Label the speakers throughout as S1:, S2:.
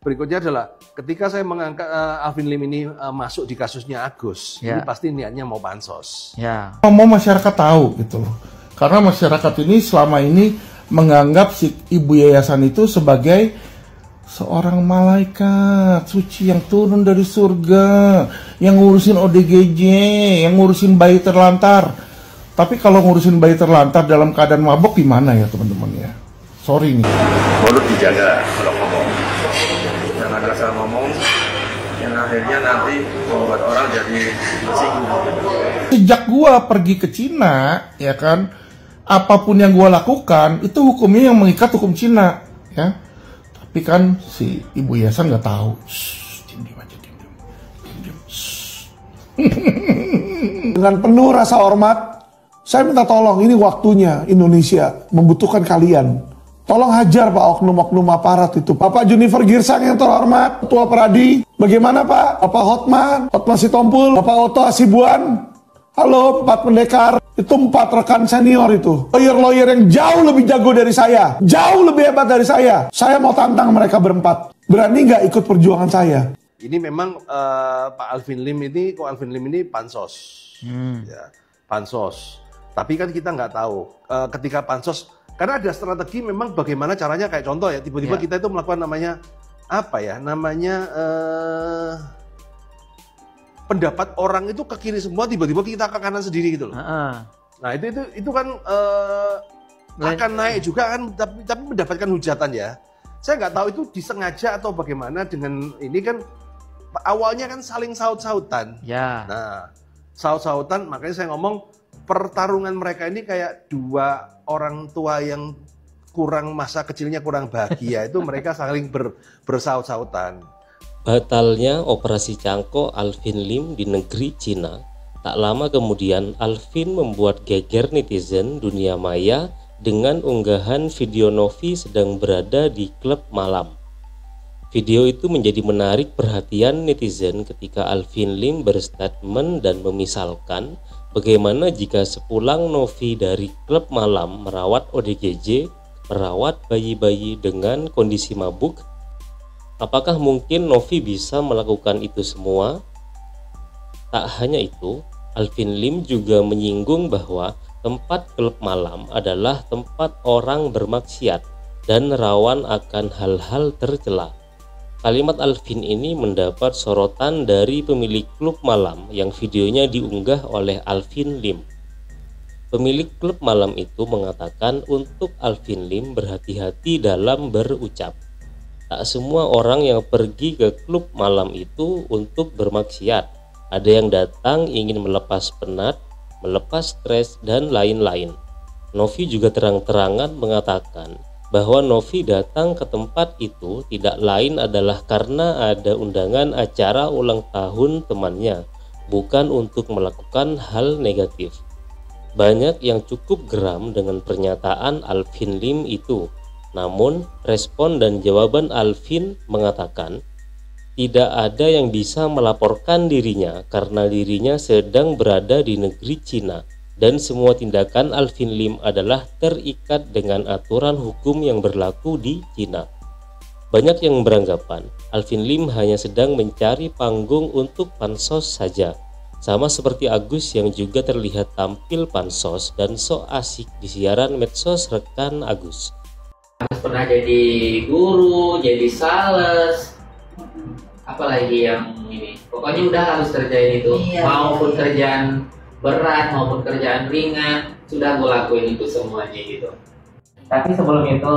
S1: berikutnya adalah ketika saya mengangkat Alvin Lim ini masuk di kasusnya Agus, ini pasti niatnya mau pansos.
S2: Mau masyarakat tahu gitu loh. Karena masyarakat ini selama ini menganggap si ibu yayasan itu sebagai seorang malaikat suci yang turun dari surga, yang ngurusin ODGJ, yang ngurusin bayi terlantar. Tapi kalau ngurusin bayi terlantar dalam keadaan mabok gimana ya teman-teman ya? Sorry nih.
S3: Mulut dijaga kalau ngomong. Jangan asal ngomong yang akhirnya nanti membuat orang jadi singgung.
S2: Sejak gua pergi ke Cina, ya kan, apapun yang gua lakukan itu hukumnya yang mengikat hukum Cina, ya. Tapi kan si ibu yayasan nggak tahu. Diam aja, diam.
S4: Dengan penuh rasa hormat, saya minta tolong, ini waktunya Indonesia membutuhkan kalian. Tolong hajar Pak oknum-oknum aparat itu. Bapak Junifer Girsang yang terhormat, Ketua Peradi. Bagaimana Pak? Bapak Hotman Sitompul, Bapak Oto Hasibuan. Halo, 4 pendekar. Itu 4 rekan senior itu. Lawyer-lawyer yang jauh lebih jago dari saya. Jauh lebih hebat dari saya. Saya mau tantang mereka berempat. Berani nggak ikut perjuangan saya?
S1: Ini memang Pak Alvin Lim ini, kok Alvin Lim ini pansos. Ya, pansos. Tapi kan kita nggak tahu ketika pansos, karena ada strategi memang bagaimana caranya, kayak contoh ya, tiba-tiba kita itu melakukan namanya apa ya, namanya pendapat orang itu ke kiri semua, tiba-tiba kita ke kanan sendiri gitu loh. Nah itu kan akan naik juga kan, tapi mendapatkan hujatan ya. Saya nggak tahu itu disengaja atau bagaimana dengan ini kan, awalnya kan saling saut-sautan. Nah, saut-sautan, makanya saya ngomong pertarungan mereka ini kayak dua orang tua yang masa kecilnya kurang bahagia, itu mereka saling bersaut-sautan.
S5: Batalnya operasi cangkok Alvin Lim di negeri Cina, tak lama kemudian Alvin membuat geger netizen dunia maya dengan unggahan video Novi sedang berada di klub malam. Video itu menjadi menarik perhatian netizen ketika Alvin Lim berstatement dan memisalkan bagaimana jika sepulang Novi dari klub malam merawat ODGJ, merawat bayi-bayi dengan kondisi mabuk, apakah mungkin Novi bisa melakukan itu semua? Tak hanya itu, Alvin Lim juga menyinggung bahwa tempat klub malam adalah tempat orang bermaksiat dan rawan akan hal-hal tercela. Kalimat Alvin ini mendapat sorotan dari pemilik klub malam yang videonya diunggah oleh Alvin Lim. Pemilik klub malam itu mengatakan untuk Alvin Lim berhati-hati dalam berucap. Tak semua orang yang pergi ke klub malam itu untuk bermaksiat. Ada yang datang ingin melepas penat, melepas stres, dan lain-lain. Novi juga terang-terangan mengatakan bahwa Novi datang ke tempat itu tidak lain adalah karena ada undangan acara ulang tahun temannya, bukan untuk melakukan hal negatif. Banyak yang cukup geram dengan pernyataan Alvin Lim itu. Namun, respon dan jawaban Alvin mengatakan tidak ada yang bisa melaporkan dirinya karena dirinya sedang berada di negeri Cina. Dan semua tindakan Alvin Lim adalah terikat dengan aturan hukum yang berlaku di Cina. Banyak yang beranggapan Alvin Lim hanya sedang mencari panggung untuk pansos saja, sama seperti Agus yang juga terlihat tampil pansos dan sok asik di siaran medsos rekan Agus.
S6: Agus pernah jadi guru, jadi sales, apalagi yang ini. Pokoknya udah harus kerjain itu, maupun kerjaan berat maupun kerjaan ringan, sudah gue lakuin itu semuanya gitu.
S7: Tapi sebelum itu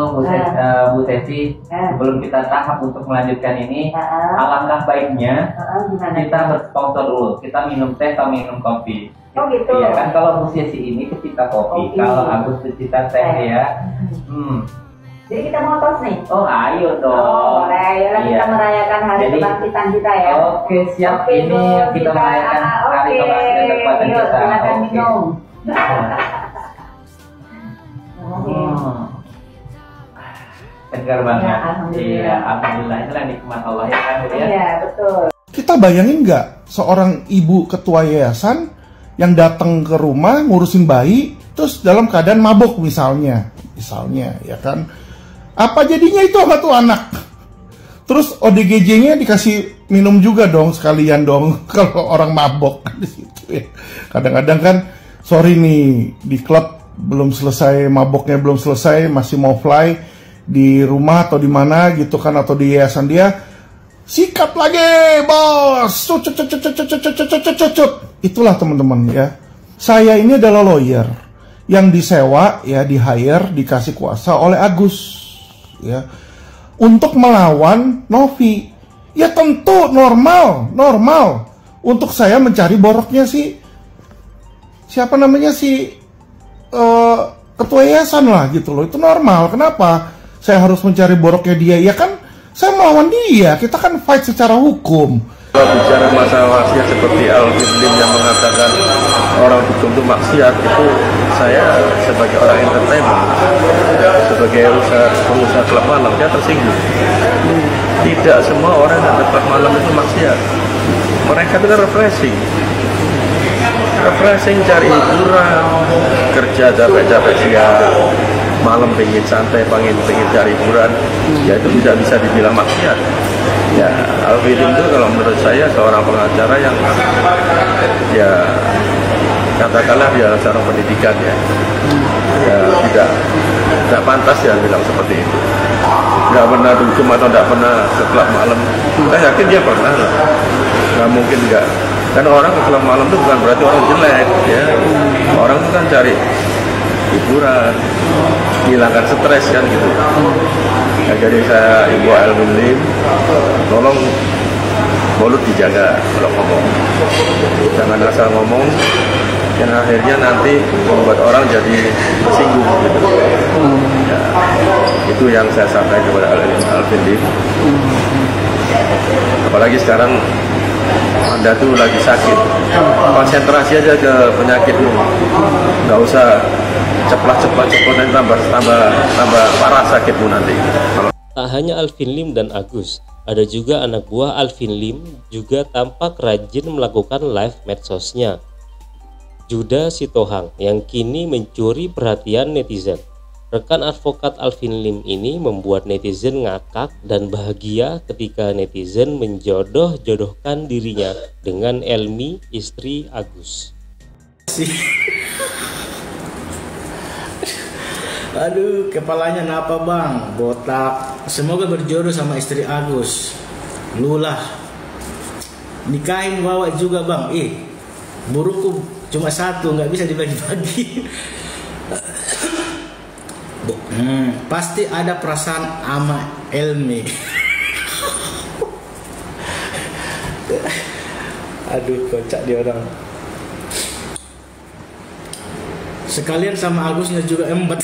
S7: Bu Tesi, sebelum kita tahap untuk melanjutkan ini, alangkah baiknya kita bersponsor dulu. Kita minum teh atau minum kopi.
S8: Oh gitu.
S7: Iya kan, kalau Bu Tesi ini pecinta kopi, kalau Agus pecinta teh ya.
S8: Jadi kita mau tos nih?
S7: Oh ayo dong.
S8: Oh boleh, ayolah kita merayakan hari kebangkitan kita ya.
S7: Oke siap, ini kita merayakan hari kebangkitan kekuatan kita.
S8: Silakan minum.
S7: Segar banget. Iya, alhamdulillah, itulah nikmat Allah ya kan Bu ya.
S8: Iya betul.
S2: Kita bayangin nggak seorang ibu ketua yayasan yang datang ke rumah ngurusin bayi terus dalam keadaan mabuk misalnya ya kan, apa jadinya itu sama tuh anak? Terus ODGJ-nya dikasih minum juga dong sekalian dong kalau orang mabok di situ ya. Kadang-kadang kan sorry nih di klub belum selesai maboknya, belum selesai, masih mau fly di rumah atau di mana gitu kan, atau di yayasan dia, sikat lagi bos, itulah teman-teman ya. Saya ini adalah lawyer yang disewa ya, di hire, dikasih kuasa oleh Agus ya untuk melawan Novi. Ya tentu normal untuk saya mencari boroknya si siapa namanya si ketua yayasan lah gitu loh. Itu normal. Kenapa saya harus mencari boroknya dia? Ya kan saya melawan dia. Kita kan fight secara hukum.
S3: Kalau bicara masalah maksiat seperti Alvin Lim yang mengatakan orang hukum itu maksiat, itu saya sebagai orang entertainment, sebagai pengusaha klub malam, dia tersinggung. Tidak semua orang yang ada klub malam itu maksiat. Mereka itu kan refreshing, cari hiburan, kerja capek-capek siang, malam pengen santai, pengen cari hiburan, ya itu bisa dibilang maksiat. Ya, Alvin itu kalau menurut saya seorang pengacara yang ya katakanlah dia seorang pendidikan ya tidak pantas ya bilang seperti itu. Nggak pernah dugem atau nggak pernah ke klub malam. Saya yakin dia pernah lah. Nggak mungkin nggak. Karena orang ke klub malam itu bukan berarti orang jelek ya. Orang itu kan cari hiburan, hilangkan stres kan gitu. Ya, jadi saya Ibu Alvin Lim, tolong mulut dijaga kalau ngomong. Jangan asal ngomong yang akhirnya nanti membuat orang jadi tersinggung gitu. Ya, itu yang saya sampaikan kepada Alvin Lim. Apalagi sekarang Anda tuh lagi sakit, konsentrasi aja ke penyakitmu, nggak usah cepat nanti tambah parah sakitmu nanti.
S5: Tak hanya Alvin Lim dan Agus, ada juga anak buah Alvin Lim juga tampak rajin melakukan live medsosnya. Juda Sitohang yang kini mencuri perhatian netizen. Rekan advokat Alvin Lim ini membuat netizen ngakak dan bahagia ketika netizen menjodoh-jodohkan dirinya dengan Elmi, istri Agus.
S9: Aduh, kepalanya napa bang? Botak. Semoga berjodoh sama istri Agus. Lulah. Nikahin bawa juga bang. Burukku cuma satu, nggak bisa dibagi-bagi. Pasti ada perasaan ama Elmi. Aduh, kocak dia orang. Sekalian sama Agusnya juga embat.